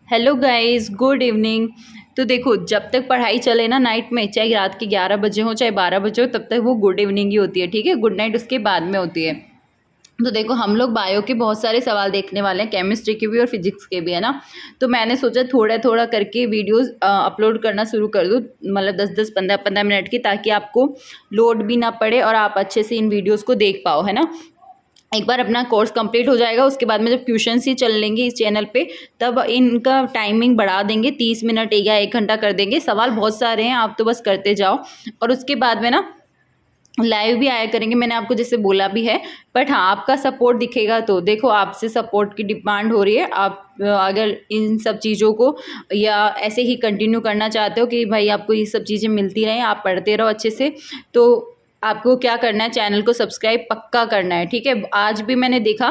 Hello guys, good evening. तो देखो, जब तक पढ़ाई चले ना नाइट में, चाहे रात के 11 बजे हो चाहे 12 बजे हो, तब तक वो गुड इवनिंग ही होती है। ठीक है, गुड नाइट उसके बाद में होती है। तो देखो, हम लोग बायो के बहुत सारे सवाल देखने वाले हैं, केमिस्ट्री के भी और फिजिक्स के भी, है ना। तो मैंने सोचा थोड़ा थोड़ा करके वीडियोस अपलोड करना शुरू कर दूँ, मतलब 10-10 15-15 मिनट की, ताकि आपको लोड भी ना पड़े और आप अच्छे से इन वीडियोस को देख पाओ, है ना। एक बार अपना कोर्स कंप्लीट हो जाएगा, उसके बाद में जब ट्यूशन्स ही चल लेंगे इस चैनल पे, तब इनका टाइमिंग बढ़ा देंगे, 30 मिनट या 1 घंटा कर देंगे। सवाल बहुत सारे हैं, आप तो बस करते जाओ। और उसके बाद में ना लाइव भी आया करेंगे, मैंने आपको जैसे बोला भी है। बट हाँ, आपका सपोर्ट दिखेगा। तो देखो, आपसे सपोर्ट की डिमांड हो रही है। आप अगर इन सब चीज़ों को या ऐसे ही कंटिन्यू करना चाहते हो कि भाई आपको ये सब चीज़ें मिलती रहें, आप पढ़ते रहो अच्छे से, तो आपको क्या करना है, चैनल को सब्सक्राइब पक्का करना है। ठीक है, आज भी मैंने देखा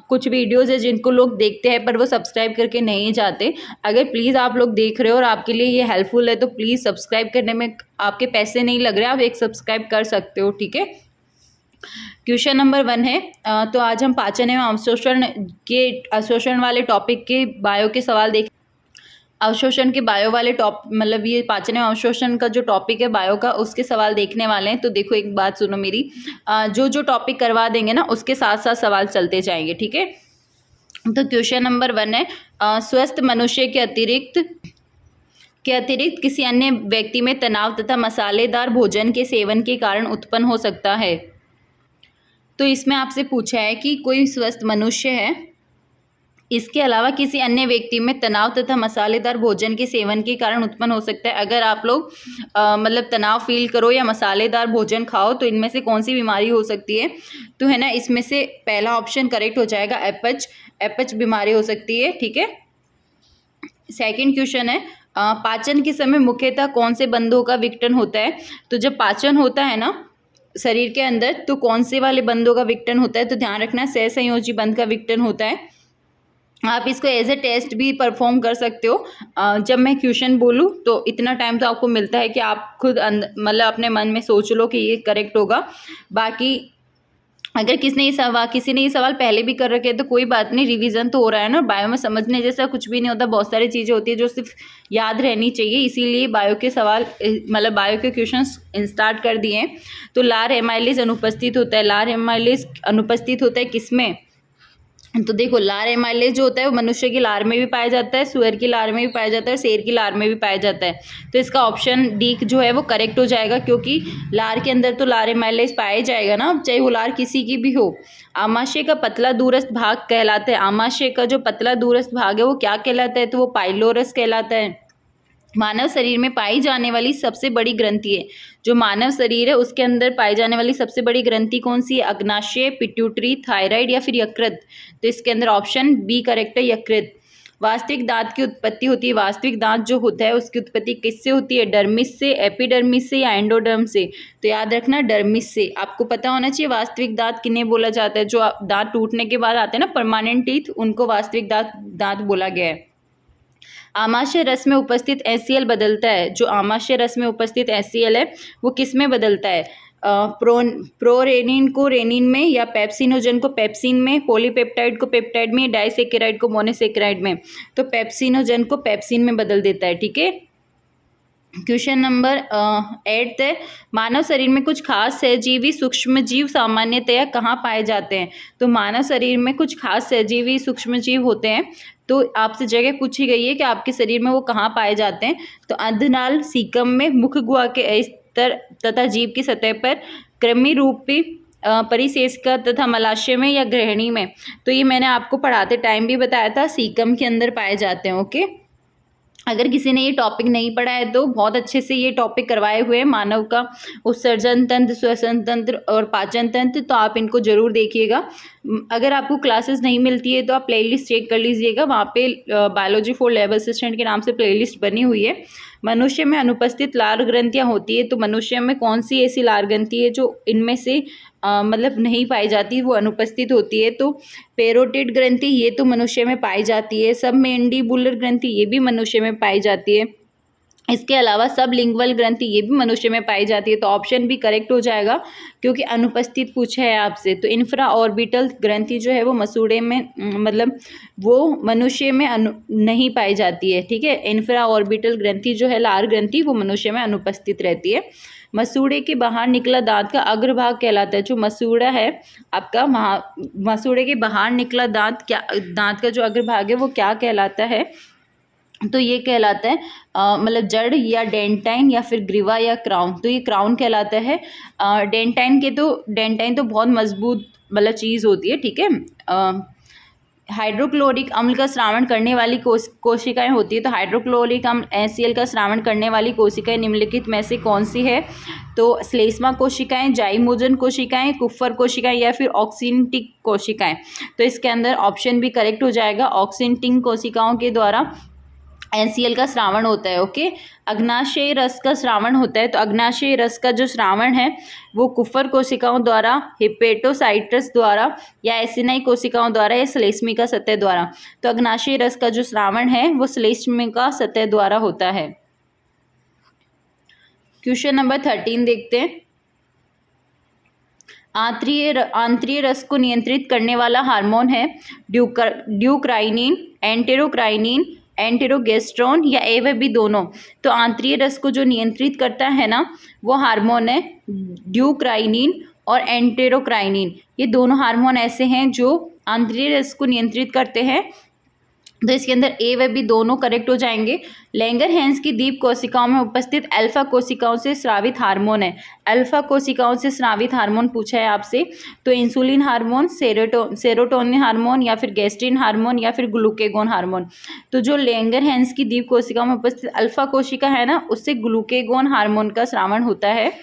कुछ वीडियोज़ है जिनको लोग देखते हैं पर वो सब्सक्राइब करके नहीं जाते। अगर प्लीज़ आप लोग देख रहे हो और आपके लिए ये हेल्पफुल है, तो प्लीज़ सब्सक्राइब करने में आपके पैसे नहीं लग रहे, आप एक सब्सक्राइब कर सकते हो। ठीक है, क्वेश्चन नंबर 1 है। तो आज हम पाचन एवं अवशोषण वाले टॉपिक के बायो के सवाल देख। अवशोषण के बायो वाले मतलब ये पाचन एवं अवशोषण का जो टॉपिक है बायो का, उसके सवाल देखने वाले हैं। तो देखो, एक बात सुनो मेरी, जो जो टॉपिक करवा देंगे ना, उसके साथ साथ सवाल चलते जाएंगे। ठीक है, तो क्वेश्चन नंबर 1 है, स्वस्थ मनुष्य के अतिरिक्त किसी अन्य व्यक्ति में तनाव तथा मसालेदार भोजन के सेवन के कारण उत्पन्न हो सकता है। तो इसमें आपसे पूछा है कि कोई स्वस्थ मनुष्य है, इसके अलावा किसी अन्य व्यक्ति में तनाव तथा मसालेदार भोजन के सेवन के कारण उत्पन्न हो सकता है। अगर आप लोग मतलब तनाव फील करो या मसालेदार भोजन खाओ, तो इनमें से कौन सी बीमारी हो सकती है। तो है ना, इसमें से पहला ऑप्शन करेक्ट हो जाएगा, एपच बीमारी हो सकती है। ठीक है, सेकंड क्वेश्चन है, पाचन के समय मुख्यतः कौन से बंधों का विघटन होता है। तो जब पाचन होता है ना शरीर के अंदर, तो कौन से वाले बंधों का विघटन होता है। तो ध्यान रखना, सहसंयोजी बंध का विघटन होता है। आप इसको एज ए टेस्ट भी परफॉर्म कर सकते हो। जब मैं क्वेश्चन बोलूँ तो इतना टाइम तो आपको मिलता है कि आप खुद मतलब अपने मन में सोच लो कि ये करेक्ट होगा। बाकी अगर किसी ने ये सवाल पहले भी कर रखे हैं तो कोई बात नहीं, रिवीजन तो हो रहा है ना। बायो में समझने जैसा कुछ भी नहीं होता, बहुत सारी चीज़ें होती है जो सिर्फ याद रहनी चाहिए। इसीलिए बायो के सवाल मतलब बायो के क्वेश्चंस स्टार्ट कर दिए हैं। तो लार एमाइलेज अनुपस्थित होता है। लार एमाइलेज अनुपस्थित होता है किसमें। तो देखो, लार एमाइलेज जो होता है वो मनुष्य की लार में भी पाया जाता है, सुअर की लार में भी पाया जाता है, शेर की लार में भी पाया जाता है। तो इसका ऑप्शन डी जो है वो करेक्ट हो जाएगा, क्योंकि लार के अंदर तो लार एमाइलेज पाया जाएगा ना, चाहे वो लार किसी की भी हो। आमाशय का पतला दूरस्थ भाग कहलाता है। आमाशय का जो पतला दूरस्थ भाग है वो क्या कहलाता है। तो वो पाइलोरस कहलाता है। मानव शरीर में पाई जाने वाली सबसे बड़ी ग्रंथि है। जो मानव शरीर है उसके अंदर पाई जाने वाली सबसे बड़ी ग्रंथि कौन सी है। अग्नाशय, पिट्यूटरी, थायराइड या फिर यकृत। तो इसके अंदर ऑप्शन बी करेक्ट है, यकृत। वास्तविक दांत की उत्पत्ति होती है। वास्तविक दांत जो होता है उसकी उत्पत्ति किससे होती है। डर्मिस से, एपिडर्मिस से या एंडोडर्म से। तो याद रखना, डर्मिस से। आपको पता होना चाहिए वास्तविक दांत किन्हें बोला जाता है। जो दांत टूटने के बाद आते हैं ना परमानेंट टीथ, उनको वास्तविक दांत बोला गया है। आमाशय रस में उपस्थित HCl बदलता है। जो आमाशय रस में उपस्थित HCl है वो किस में बदलता है। प्रोरेनिन को रेनिन में, या पेप्सिनोजन को पेप्सिन में, पॉलीपेप्टाइड को पेप्टाइड में, डाइसेकेराइड को मोनोसेकेराइड में। तो पेप्सिनोजन को पेप्सिन में बदल देता है। ठीक है, क्वेश्चन नंबर 8 है, मानव शरीर में कुछ खास सहजीवी सूक्ष्मजीव सामान्यतया कहाँ पाए जाते हैं। तो मानव शरीर में कुछ खास सहजीवी सूक्ष्मजीव होते हैं। तो आपसे जगह पूछी गई है कि आपके शरीर में वो कहाँ पाए जाते हैं। तो अंधनाल, सीकम में, मुख गुहा के स्तर तथा जीभ की सतह पर, कृमि रूपी परिशेषका तथा मलाशय में, या ग्रहणी में। तो ये मैंने आपको पढ़ाते टाइम भी बताया था, सीकम के अंदर पाए जाते हैं। ओके, अगर किसी ने ये टॉपिक नहीं पढ़ा है तो बहुत अच्छे से ये टॉपिक करवाए हुए हैं, मानव का उत्सर्जन तंत्र, श्वसन तंत्र और पाचन तंत्र। तो आप इनको जरूर देखिएगा। अगर आपको क्लासेस नहीं मिलती है तो आप प्लेलिस्ट चेक कर लीजिएगा, वहाँ पे बायोलॉजी फॉर लैब असिस्टेंट के नाम से प्लेलिस्ट बनी हुई है। मनुष्य में अनुपस्थित लार ग्रंथियाँ होती है। तो मनुष्य में कौन सी ऐसी लार ग्रंथि है जो इनमें से मतलब नहीं पाई जाती, वो अनुपस्थित होती है। तो पेरोटिड ग्रंथि ये तो मनुष्य में पाई जाती है। सब मेंडिबुलर ग्रंथि ये भी मनुष्य में पाई जाती है। इसके अलावा सबलिंगुअल ग्रंथि ये भी मनुष्य में पाई जाती है, तो ऑप्शन भी करेक्ट हो जाएगा क्योंकि अनुपस्थित पूछा है आपसे। तो इंफ्रा ऑर्बिटल ग्रंथि जो है वो मसूड़े में मतलब वो मनुष्य में नहीं पाई जाती है, ठीक है। इंफ्रा ऑर्बिटल ग्रंथि जो है लार ग्रंथि वो मनुष्य में अनुपस्थित रहती है। मसूड़े के बाहर निकला दांत का अग्रभाग कहलाता है। जो मसूड़ा है आपका मसूड़े के बाहर निकला दांत दांत का जो अग्रभाग है वो क्या कहलाता है, तो ये कहलाता है मतलब जड़ या डेंटाइन या फिर ग्रीवा या क्राउन, तो ये क्राउन कहलाता है। डेंटाइन तो बहुत मजबूत मतलब चीज़ होती है, ठीक है। हाइड्रोक्लोरिक अम्ल का स्रावण करने वाली कोशिकाएं होती है, तो हाइड्रोक्लोरिक अम्ल HCl का स्रावण करने वाली कोशिकाएं निम्नलिखित में से कौन सी है, तो श्लेष्मा कोशिकाएं, जाइमोजन कोशिकाएं, कुफ्फर कोशिकाएं या फिर ऑक्सिनटिक कोशिकाएं। तो इसके अंदर ऑप्शन भी करेक्ट हो जाएगा, ऑक्सिनटिक कोशिकाओं के द्वारा HCl का स्रावण होता है, ओके। अग्नाशय रस का स्रावण होता है, तो अग्नाशय रस का जो स्रावण है वो कुफर कोशिकाओं द्वारा, हिपेटोसाइट्रस द्वारा या एसिनाई कोशिकाओं द्वारा या श्लेष्मिका सतह द्वारा। तो अग्नाशय रस का जो स्रावण है वो श्लेष्मिका सतह द्वारा होता है। क्वेश्चन नंबर 13 देखते हैं। आंतरीय रस को नियंत्रित करने वाला हार्मोन है ड्यूक्राइनिन, एंटेरोक्राइनिन, एंटेरोगेस्ट्रोन या ए व बी दोनों। तो आंतरीय रस को जो नियंत्रित करता है ना वो हार्मोन है ड्यूक्राइनिन और एंटेरोक्राइनिन। ये दोनों हार्मोन ऐसे हैं जो आंतरीय रस को नियंत्रित करते हैं, तो इसके अंदर ए व बी दोनों करेक्ट हो जाएंगे। लैंगरहैंस की दीप कोशिकाओं में उपस्थित अल्फा कोशिकाओं से स्रावित हार्मोन है। अल्फा कोशिकाओं से स्रावित हार्मोन पूछा है आपसे, तो इंसुलिन हार्मोन, सेरोटोनिन हार्मोन या फिर गैस्ट्रिन हार्मोन या फिर ग्लूकेगोन हार्मोन। तो जो लैंगरहैंस की दीप कोशिकाओं में उपस्थित अल्फा कोशिका है ना उससे ग्लूकेगोन हार्मोन का स्रावण होता है।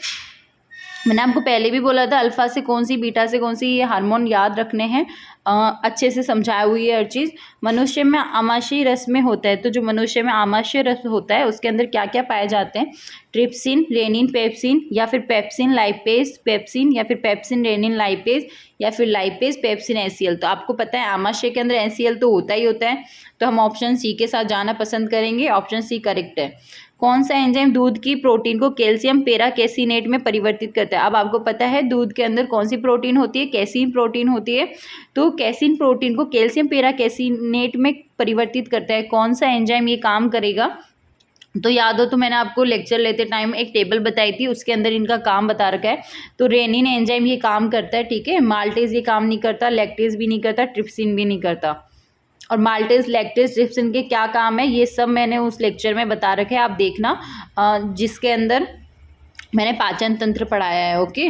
मैंने आपको पहले भी बोला था अल्फा से कौन सी बीटा से कौन सी ये हार्मोन याद रखने हैं, अच्छे से समझाई हुई है हर चीज़। मनुष्य में आमाशय रस में होता है, तो जो मनुष्य में आमाशय रस होता है उसके अंदर क्या क्या पाए जाते हैं, ट्रिप्सिन, रेनिन, पेप्सिन या फिर पेप्सिन लाइपेज पेप्सिन या फिर पेप्सिन रेनिन लाइपेज या फिर लाइपेज पेप्सिन HCl। तो आपको पता है आमाशय के अंदर HCl तो होता ही होता है, तो हम ऑप्शन सी के साथ जाना पसंद करेंगे, ऑप्शन सी करेक्ट है। कौन सा एंजाइम दूध की प्रोटीन को कैल्शियम पेराकेसिनेट में परिवर्तित करता है। अब आपको पता है दूध के अंदर कौन सी प्रोटीन होती है, कैसीन प्रोटीन होती है, तो कैसीन प्रोटीन को कैल्शियम पेराकेसिनेट में परिवर्तित करता है। कौन सा एंजाइम ये काम करेगा, तो याद हो तो मैंने आपको लेक्चर लेते टाइम एक टेबल बताई थी, उसके अंदर इनका काम बता रखा है। तो रेनिन एंजाइम ये काम करता है, ठीक है। माल्टेज ये काम नहीं करता, लैक्टेज भी नहीं करता, ट्रिप्सिन भी नहीं करता। और माल्टेज, लैक्टेज, ट्रिप्सिन के क्या काम है ये सब मैंने उस लेक्चर में बता रखे हैं, आप देखना, जिसके अंदर मैंने पाचन तंत्र पढ़ाया है, ओके।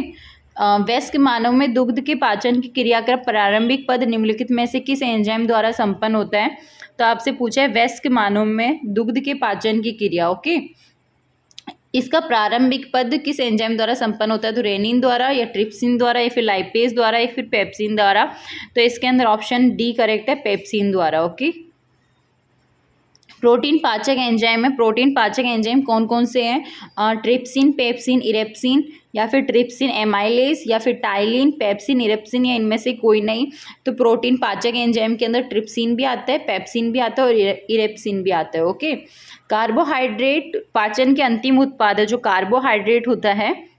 वयस्क मानव में दुग्ध के पाचन की क्रिया का प्रारंभिक पद निम्नलिखित में से किस एंजाइम द्वारा संपन्न होता है। तो आपसे पूछा है वयस्क मानव में दुग्ध के पाचन की क्रिया, ओके, इसका प्रारंभिक पद किस एंजाइम द्वारा संपन्न होता है, तो रेनिन द्वारा या ट्रिप्सिन द्वारा या फिर लाइपेज द्वारा या फिर पेप्सिन द्वारा। तो इसके अंदर ऑप्शन डी करेक्ट है, पेप्सिन द्वारा, ओके। प्रोटीन पाचक एंजाइम है, प्रोटीन पाचक एंजाइम कौन कौन से हैं, ट्रिप्सिन, पेप्सिन, इरेप्सिन या फिर ट्रिप्सिन एमाइलेज या फिर टाइलिन, पेप्सिन, इरेप्सिन या इनमें से कोई नहीं। तो प्रोटीन पाचक एंजाइम के अंदर ट्रिप्सिन भी आता है, पेप्सिन भी आता है और इरेप्सिन भी आता है, ओके। कार्बोहाइड्रेट पाचन के अंतिम उत्पाद है, जो कार्बोहाइड्रेट होता है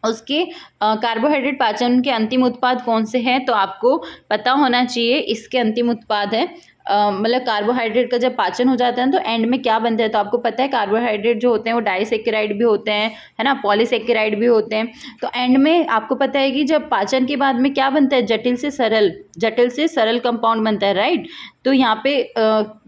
उसके कार्बोहाइड्रेट पाचन के अंतिम उत्पाद कौन से हैं, तो आपको पता होना चाहिए। इसके अंतिम उत्पाद है मतलब कार्बोहाइड्रेट का जब पाचन हो जाता है तो एंड में क्या बनता है, तो आपको पता है कार्बोहाइड्रेट जो होते हैं वो डाइसेकेराइड भी होते हैं, है ना, पॉलीसेकेराइड भी होते हैं। तो एंड में आपको पता है कि जब पाचन के बाद में क्या बनता है, जटिल से सरल कंपाउंड बनता है, राइट। तो यहाँ पे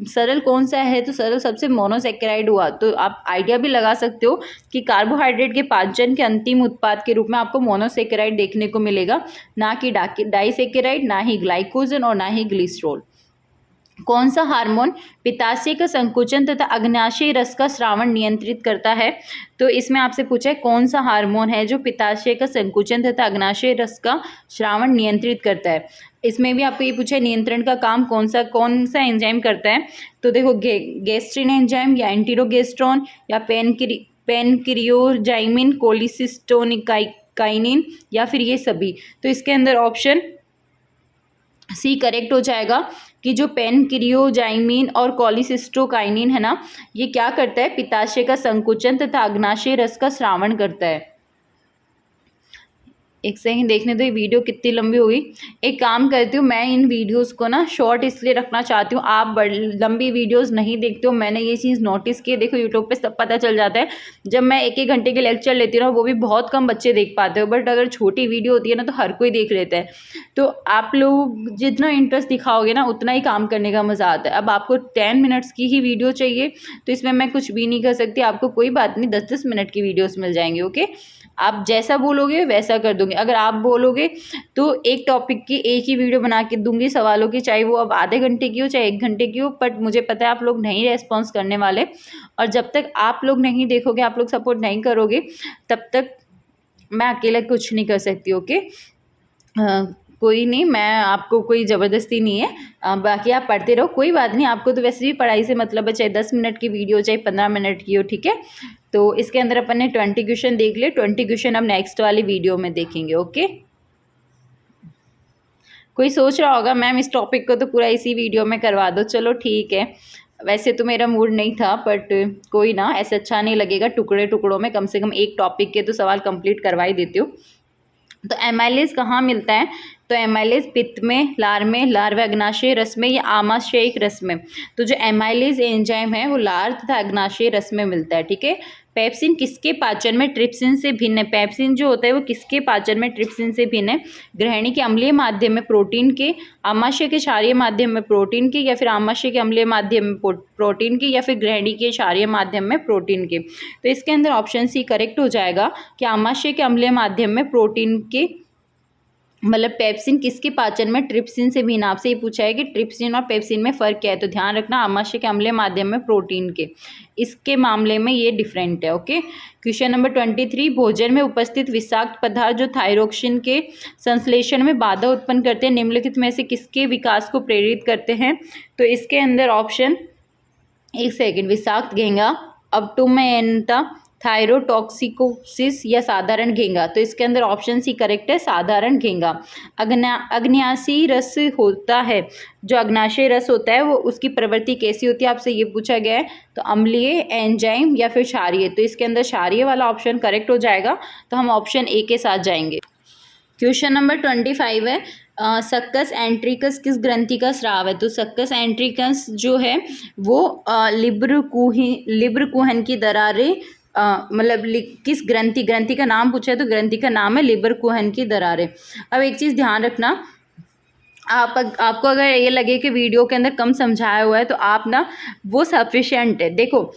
सरल कौन सा है, तो सरल सबसे मोनोसेकेराइड हुआ। तो आप आइडिया भी लगा सकते हो कि कार्बोहाइड्रेट के पाचन के अंतिम उत्पाद के रूप में आपको मोनोसेकेराइड देखने को मिलेगा, ना कि डाइसेकेराइड, ना ही ग्लाइकोजन और ना ही ग्लिसरॉल। कौन सा हार्मोन पित्ताशय का संकुचन तथा अग्न्याशय रस का स्रावण नियंत्रित करता है। तो इसमें आपसे पूछा है कौन सा हार्मोन है जो पित्ताशय का संकुचन तथा अग्न्याशय रस का स्रावण नियंत्रित करता है। इसमें भी आपको ये पूछा है नियंत्रण का काम कौन सा एंजाइम करता है। तो देखो गैस्ट्रिन एंजाइम या एंटीरोगेस्ट्रॉन या पेनक्रियोजाइमिन, कोलिसिस्टोनिकाइनिन या फिर ये सभी। तो इसके अंदर ऑप्शन सी करेक्ट हो जाएगा कि जो पेनक्रियोजाइमिन और कोलिसिस्टोकाइनिन है ना, ये क्या करता है, पित्ताशय का संकुचन तथा अग्नाशय रस का स्रावण करता है। एक सेकंड देखने दो, ये वीडियो कितनी लंबी होगी। एक काम करती हूँ, मैं इन वीडियोस को ना शॉर्ट इसलिए रखना चाहती हूँ, आप बड़ी लंबी वीडियोस नहीं देखते हो, मैंने ये चीज़ नोटिस की है। देखो यूट्यूब पे सब पता चल जाता है, जब मैं 1-1 घंटे के लेक्चर लेती हूँ ना, वो भी बहुत कम बच्चे देख पाते हो, बट अगर छोटी वीडियो होती है ना तो हर कोई देख लेता है। तो आप लोग जितना इंटरेस्ट दिखाओगे ना, उतना ही काम करने का मज़ा आता है। अब आपको 10 मिनट्स की ही वीडियो चाहिए तो इसमें मैं कुछ भी नहीं कर सकती, आपको कोई बात नहीं, 10-10 मिनट की वीडियोस मिल जाएंगे। ओके, आप जैसा बोलोगे वैसा कर दूंगी। अगर आप बोलोगे तो एक टॉपिक की एक ही वीडियो बना के दूंगी सवालों की, चाहे वो अब आधे घंटे की हो चाहे 1 घंटे की हो, बट मुझे पता है आप लोग नहीं रेस्पॉन्स करने वाले, और जब तक आप लोग नहीं देखोगे, आप लोग सपोर्ट नहीं करोगे, तब तक मैं अकेले कुछ नहीं कर सकती। ओके, कोई नहीं, मैं आपको कोई ज़बरदस्ती नहीं है, बाकी आप पढ़ते रहो, कोई बात नहीं। आपको तो वैसे भी पढ़ाई से मतलब है, चाहे 10 मिनट की वीडियो चाहे 15 मिनट की हो, ठीक है। तो इसके अंदर अपन ने 20 क्वेश्चन देख लिए, 20 क्वेश्चन अब नेक्स्ट वाली वीडियो में देखेंगे। ओके, कोई सोच रहा होगा मैम इस टॉपिक को तो पूरा इसी वीडियो में करवा दो, चलो ठीक है। वैसे तो मेरा मूड नहीं था, बट कोई ना, ऐसे अच्छा नहीं लगेगा टुकड़े टुकड़ों में, कम से कम एक टॉपिक के तो सवाल कंप्लीट करवा ही देती हूँ। तो एमाइलेज कहाँ मिलता है, तो एमाइलेज पित्त में, लार में, लार व अग्नाशय रस में या आमाशयिक रस में। तो जो एमाइलेज एंजाइम है वो लार तथा अग्नाशय रस में मिलता है, ठीक है। पेप्सिन किसके पाचन में ट्रिप्सिन से भिन्न है, पेप्सिन जो होता है वो किसके पाचन में ट्रिप्सिन से भिन्न है, ग्रहणी के अम्लीय माध्यम में प्रोटीन के, आमाशय के क्षारीय माध्यम में प्रोटीन के, या फिर आमाशय के अम्लीय माध्यम में प्रोटीन के, या फिर ग्रहणी के क्षारीय माध्यम में प्रोटीन के। तो इसके अंदर ऑप्शन सी करेक्ट हो जाएगा कि आमाशय के अम्लीय माध्यम में प्रोटीन के, मतलब पेप्सिन किसके पाचन में ट्रिप्सिन से भिन्न। आपसे ये पूछा है कि ट्रिप्सिन और पेप्सिन में फ़र्क क्या है, तो ध्यान रखना आमाशय के अम्लीय माध्यम में प्रोटीन के, इसके मामले में ये डिफरेंट है। ओके, क्वेश्चन नंबर 23, भोजन में उपस्थित विषाक्त पदार्थ जो थायरोक्सिन के संश्लेषण में बाधा उत्पन्न करते हैं, निम्नलिखित में से किसके विकास को प्रेरित करते हैं। तो इसके अंदर ऑप्शन, एक सेकेंड, विषाक्त घेंगा, अवटुमेंता, थायरोटॉक्सिकोसिस या साधारण घेंगा। तो इसके अंदर ऑप्शन सी करेक्ट है, साधारण घेंगा। अग्न्यासी रस होता है, जो अग्नाशय रस होता है वो उसकी प्रवृत्ति कैसी होती है, आपसे ये पूछा गया है। तो अम्लीय, एंजाइम या फिर क्षारीय। तो इसके अंदर क्षारीय वाला ऑप्शन करेक्ट हो जाएगा, तो हम ऑप्शन ए के साथ जाएंगे। क्वेश्चन नंबर 25 है, सक्कस एंट्रिकस किस ग्रंथि का स्राव है। तो सक्कस एंट्रिकस जो है वो लिब्रकुहन की दरारें, मतलब किस ग्रंथि का नाम पूछा है, तो ग्रंथि का नाम है लिब्रकुहन की दरारें। अब एक चीज़ ध्यान रखना, आपको अगर ये लगे कि वीडियो के अंदर कम समझाया हुआ है तो आप ना, वो सफिशिएंट है। देखो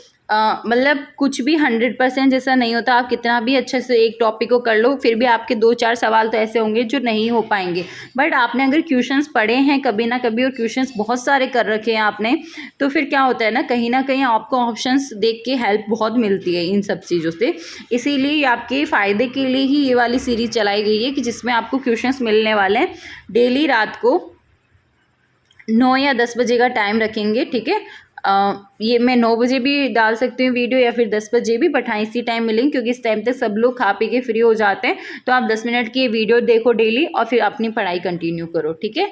मतलब कुछ भी 100% जैसा नहीं होता, आप कितना भी अच्छे से एक टॉपिक को कर लो, फिर भी आपके 2-4 सवाल तो ऐसे होंगे जो नहीं हो पाएंगे। बट आपने अगर क्वेश्चंस पढ़े हैं कभी ना कभी और क्वेश्चंस बहुत सारे कर रखे हैं आपने, तो फिर क्या होता है ना कहीं आपको ऑप्शंस देख के हेल्प बहुत मिलती है इन सब चीज़ों से। इसीलिए आपके फ़ायदे के लिए ही ये वाली सीरीज़ चलाई गई है कि जिसमें आपको क्वेश्चंस मिलने वाले हैं। डेली रात को 9 या 10 बजे का टाइम रखेंगे, ठीक है। ये मैं 9 बजे भी डाल सकती हूँ वीडियो, या फिर 10 बजे भी, बट हाँ इसी टाइम मिलेंगे, क्योंकि इस टाइम तक सब लोग खा पी के फ्री हो जाते हैं। तो आप 10 मिनट की वीडियो देखो डेली, और फिर अपनी पढ़ाई कंटिन्यू करो, ठीक है।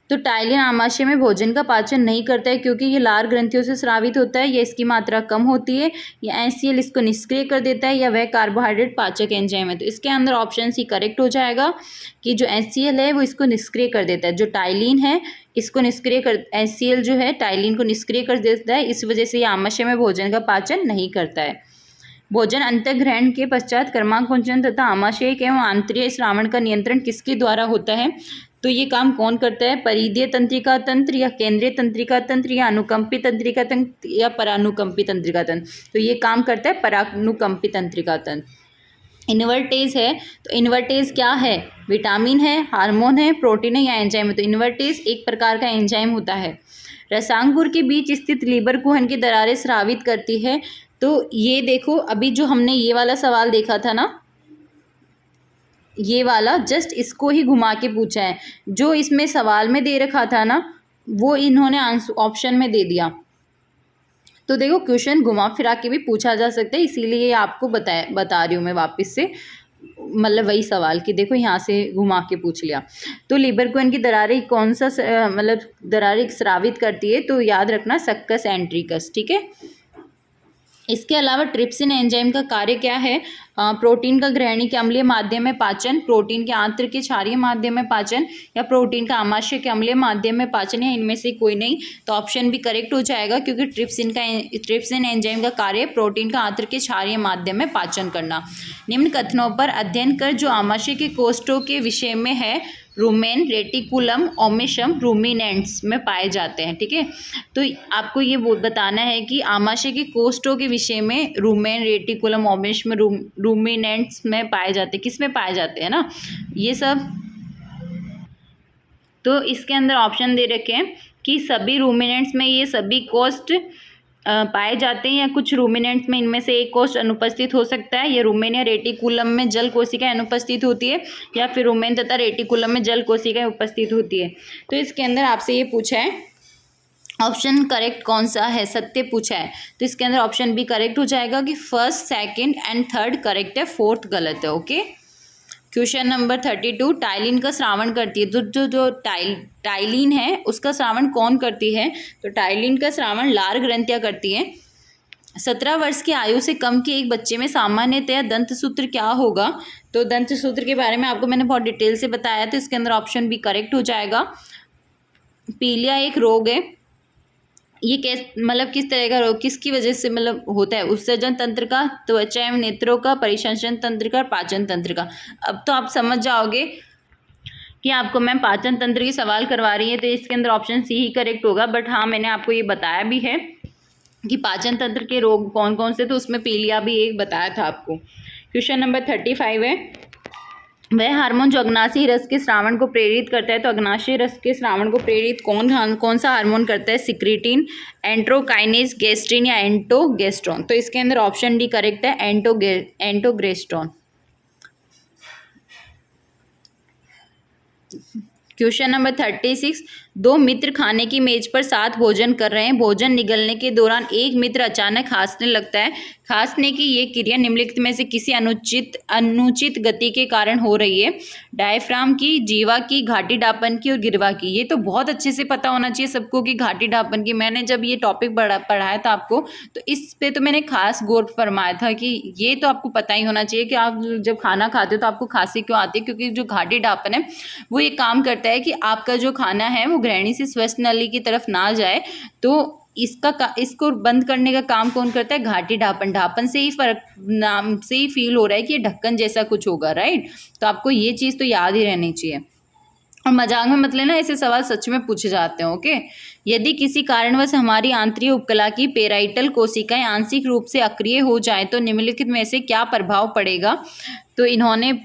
तो टाइलिन आमाशय में भोजन का पाचन नहीं करता है, क्योंकि ये लार ग्रंथियों से स्रावित होता है, या इसकी मात्रा कम होती है, या एनसीएल इसको निष्क्रिय कर देता है, या वह कार्बोहाइड्रेट पाचक एंजाइम है। तो इसके अंदर ऑप्शन सी करेक्ट हो जाएगा कि जो एनसीएल है वो इसको निष्क्रिय कर देता है, जो टाइलिन है इसको निष्क्रिय कर, एनसीएल जो है टाइलिन को निष्क्रिय कर देता है, इस वजह से ये आमाशय में भोजन का पाचन नहीं करता है। भोजन अंतःग्रहण के पश्चात कर्माकुंचन तथा आमाशय एवं आंतरिक श्रावण का नियंत्रण किसके द्वारा होता है। तो ये काम कौन करता है, परिधीय तंत्रिका तंत्र, या केंद्रीय तंत्रिका तंत्र, या अनुकंपी तंत्रिका तंत्र, या परानुकंपी तंत्रिका तंत्र। तो ये काम करता है परानुकंपी तंत्रिका तंत्र। इन्वर्टेज है, तो इन्वर्टेज क्या है, विटामिन है, हार्मोन है, प्रोटीन है, या एंजाइम है। तो इन्वर्टेज एक प्रकार का एंजाइम होता है। रसांकुर के बीच स्थित लीबरकुहन की दरारें स्रावित करती है। तो ये देखो, अभी जो हमने ये वाला सवाल देखा था ना, ये वाला जस्ट इसको ही घुमा के पूछा है, जो इसमें सवाल में दे रखा था ना वो इन्होंने आंसर ऑप्शन में दे दिया। तो देखो क्वेश्चन घुमा फिरा के भी पूछा जा सकता है, इसीलिए आपको बता रही हूँ मैं वापस से। मतलब वही सवाल कि देखो यहाँ से घुमा के पूछ लिया। तो लीबरक्वेन की दरारें कौन सा मतलब दरारें स्रावित करती है, तो याद रखना सक्कस एंट्रिकस, ठीक है। इसके अलावा ट्रिप्सिन एंजाइम का कार्य क्या है? प्रोटीन का ग्रहणी के अम्लीय माध्यम में पाचन, प्रोटीन के आंत्र के क्षारीय माध्यम में पाचन, या प्रोटीन का आमाशय के अम्लीय माध्यम में पाचन, या इनमें से कोई नहीं। तो ऑप्शन भी करेक्ट हो जाएगा, क्योंकि ट्रिप्सिन एंजाइम का कार्य प्रोटीन का आंत्र के क्षारीय माध्यम में पाचन करना। निम्न कथनों पर अध्ययन कर जो आमाशय के कोष्ठों के विषय में है, रूमेन, रेटिकुलम, ओमेशम, रूमिनेंट्स में पाए जाते हैं, ठीक है। तो आपको ये बताना है कि आमाशय के कोष्ठों के विषय में रूमेन, रेटिकुलम, ओमेशम, रूमिनेंट्स में पाए जाते हैं। किस में पाए जाते हैं ना ये सब? तो इसके अंदर ऑप्शन दे रखे हैं कि सभी रूमिनेंट्स में ये सभी कोष्ठ पाए जाते हैं, या कुछ रूमिनेंट्स में इनमें से एक कोष्ठ अनुपस्थित हो सकता है। ये रूमेन या रेटिकुलम में जल कोशिकाएं अनुपस्थित होती है, या फिर रूमेन तथा रेटिकुलम में जल कोशिकाएं उपस्थित होती है। तो इसके अंदर आपसे ये पूछा है ऑप्शन करेक्ट कौन सा है, सत्य पूछा है। तो इसके अंदर ऑप्शन बी करेक्ट हो जाएगा कि first, second and third correct है, फोर्थ गलत है। ओके, क्वेश्चन नंबर 32, टाइलिन का श्रावण करती है। तो जो टाइलिन है उसका श्रावण कौन करती है? तो टाइलिन का श्रावण लार ग्रंथियां करती है। 17 वर्ष की आयु से कम के एक बच्चे में सामान्यतया दंतसूत्र क्या होगा? तो दंतसूत्र के बारे में आपको मैंने बहुत डिटेल से बताया, तो इसके अंदर ऑप्शन भी करेक्ट हो जाएगा। पीलिया एक रोग है। ये मतलब किस तरह का रोग, किसकी वजह से मतलब होता है? उत्सर्जन तंत्र का, त्वचा एवं नेत्रों का, परिसंचरण तंत्र का, पाचन तंत्र का। अब तो आप समझ जाओगे कि आपको मैं पाचन तंत्र की सवाल करवा रही है, तो इसके अंदर ऑप्शन सी ही करेक्ट होगा। बट हाँ, मैंने आपको ये बताया भी है कि पाचन तंत्र के रोग कौन कौन से, तो उसमें पीलिया भी एक बताया था आपको। क्वेश्चन नंबर 35 है, वह हार्मोन जो अग्नाशयी रस के स्रावण को प्रेरित करता है। तो अग्नाशयी रस के स्रावण को प्रेरित कौन सा हार्मोन करता है? सिक्रीटिन, एंट्रोकाइनेज, गेस्ट्रिन या एंटोगेस्ट्रॉन। तो इसके अंदर ऑप्शन डी करेक्ट है, एंटोगेस्ट्रॉन। क्वेश्चन नंबर 36, दो मित्र खाने की मेज पर साथ भोजन कर रहे हैं। भोजन निगलने के दौरान एक मित्र अचानक खांसने लगता है। खांसने की ये क्रिया निम्नलिखित में से किसी अनुचित गति के कारण हो रही है? डायफ्राम की, जीवा की, घाटी ढापन की और गिरवा की। ये तो बहुत अच्छे से पता होना चाहिए सबको कि घाटी ढापन की। मैंने जब ये टॉपिक पढ़ाया था आपको, तो इस पे तो मैंने खास गौर फरमाया था कि ये तो आपको पता ही होना चाहिए कि आप जब खाना खाते हो तो आपको खांसी क्यों आती है, क्योंकि जो घाटी ढापन है वो ये काम करता है कि आपका जो खाना है वो ग्रहणी से श्वसन नली की तरफ ना जाए। तो इसको बंद करने का काम कौन करता है? घाटी ढापन। ढापन से ही फर्क, नाम से ही फील हो रहा है कि ये ढक्कन जैसा कुछ होगा, राइट। तो आपको ये चीज़ तो याद ही रहनी चाहिए। और मजाक में मत लेना, ऐसे सवाल सच में पूछे जाते हैं। ओके, यदि किसी कारणवश हमारी आंतरिक उपकला की पेराइटल कोशिकाएं आंशिक रूप से अक्रिय हो जाए तो निम्नलिखित में से क्या प्रभाव पड़ेगा? तो इन्होंने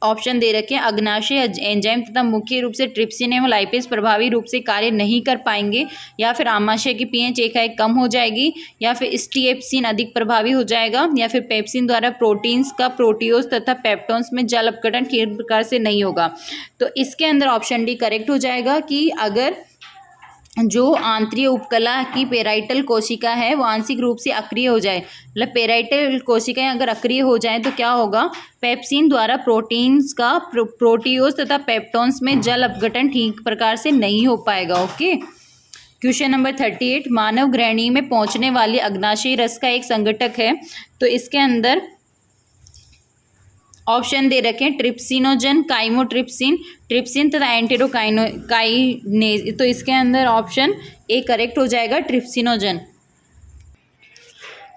ऑप्शन दे रखे हैं, अग्नाशय एंजाइम तथा मुख्य रूप से ट्रिप्सिन एवं लाइपेज प्रभावी रूप से कार्य नहीं कर पाएंगे, या फिर आमाशय की पीएच एकाएक कम हो जाएगी, या फिर स्टीएप्सिन अधिक प्रभावी हो जाएगा, या फिर पेप्सिन द्वारा प्रोटीन्स का प्रोटियोज तथा पेप्टोन्स में जल अपघटन ठीक प्रकार से नहीं होगा। तो इसके अंदर ऑप्शन डी करेक्ट हो जाएगा कि अगर जो आंतरिक उपकला की पेराइटल कोशिका है वो आंशिक रूप से अक्रिय हो जाए, मतलब पेराइटल कोशिकाएं अगर अक्रिय हो जाएं तो क्या होगा? पेप्सिन द्वारा प्रोटीन्स का प्रोटियोज तथा पेप्टोन्स में जल अपघटन ठीक प्रकार से नहीं हो पाएगा। ओके, क्वेश्चन नंबर 38, मानव ग्रहणी में पहुंचने वाली अग्नाशयी रस का एक संघटक है। तो इसके अंदर ऑप्शन दे रखे हैं, ट्रिप्सिनोजन, काइमोट्रिप्सिन, ट्रिप्सिन तथा एंटेरोकाइनेज। तो इसके अंदर ऑप्शन ए करेक्ट हो जाएगा, ट्रिप्सिनोजन।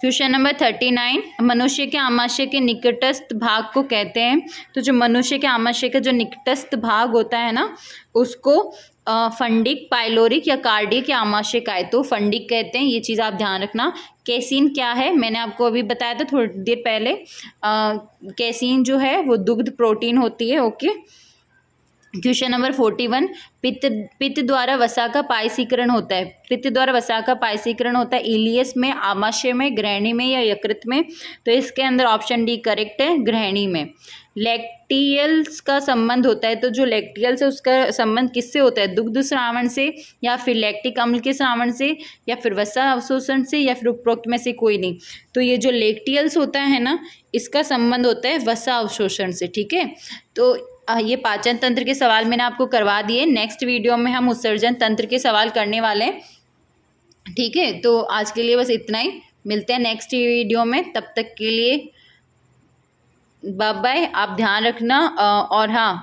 क्वेश्चन नंबर 39, मनुष्य के आमाशय के निकटस्थ भाग को कहते हैं। तो जो मनुष्य के आमाशय का जो निकटस्थ भाग होता है ना, उसको फंडिक, पाइलोरिक या कार्डियक या आमाशय का है, तो फंडिक कहते हैं। ये चीज़ आप ध्यान रखना। कैसीन क्या है? मैंने आपको अभी बताया था थोड़ी देर पहले। कैसीन जो है वो दुग्ध प्रोटीन होती है। ओके, क्वेश्चन नंबर 41, पित्त द्वारा वसा का पायसीकरण होता है। पित्त द्वारा वसा का पायसीकरण होता है इलियस में, आमाशय में, ग्रहणी में या यकृत में। तो इसके अंदर ऑप्शन डी करेक्ट है, ग्रहणी में। लैक्टियल्स का संबंध होता है, तो जो लैक्टियल्स है उसका संबंध किससे होता है? दुग्ध स्रावण से, या फिर लैक्टिक अम्ल के स्रावण से, या फिर वसा अवशोषण से, या फिर उपरोक्त में से कोई नहीं। तो ये जो लैक्टियल्स होता है ना, इसका संबंध होता है वसा अवशोषण से, ठीक है। तो ये पाचन तंत्र के सवाल मैंने आपको करवा दिए। नेक्स्ट वीडियो में हम उत्सर्जन तंत्र के सवाल करने वाले हैं, ठीक है। तो आज के लिए बस इतना ही, मिलते हैं नेक्स्ट वीडियो में, तब तक के लिए बाय बाय। आप ध्यान रखना, और हाँ,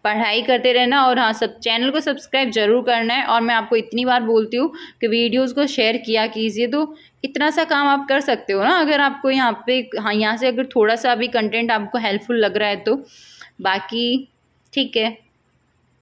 पढ़ाई करते रहना, और हाँ, सब चैनल को सब्सक्राइब जरूर करना है। और मैं आपको इतनी बार बोलती हूँ कि वीडियोस को शेयर किया कीजिए, तो इतना सा काम आप कर सकते हो ना, अगर आपको यहाँ पे, हाँ, यहाँ से अगर थोड़ा सा भी कंटेंट आपको हेल्पफुल लग रहा है तो। बाकी ठीक है।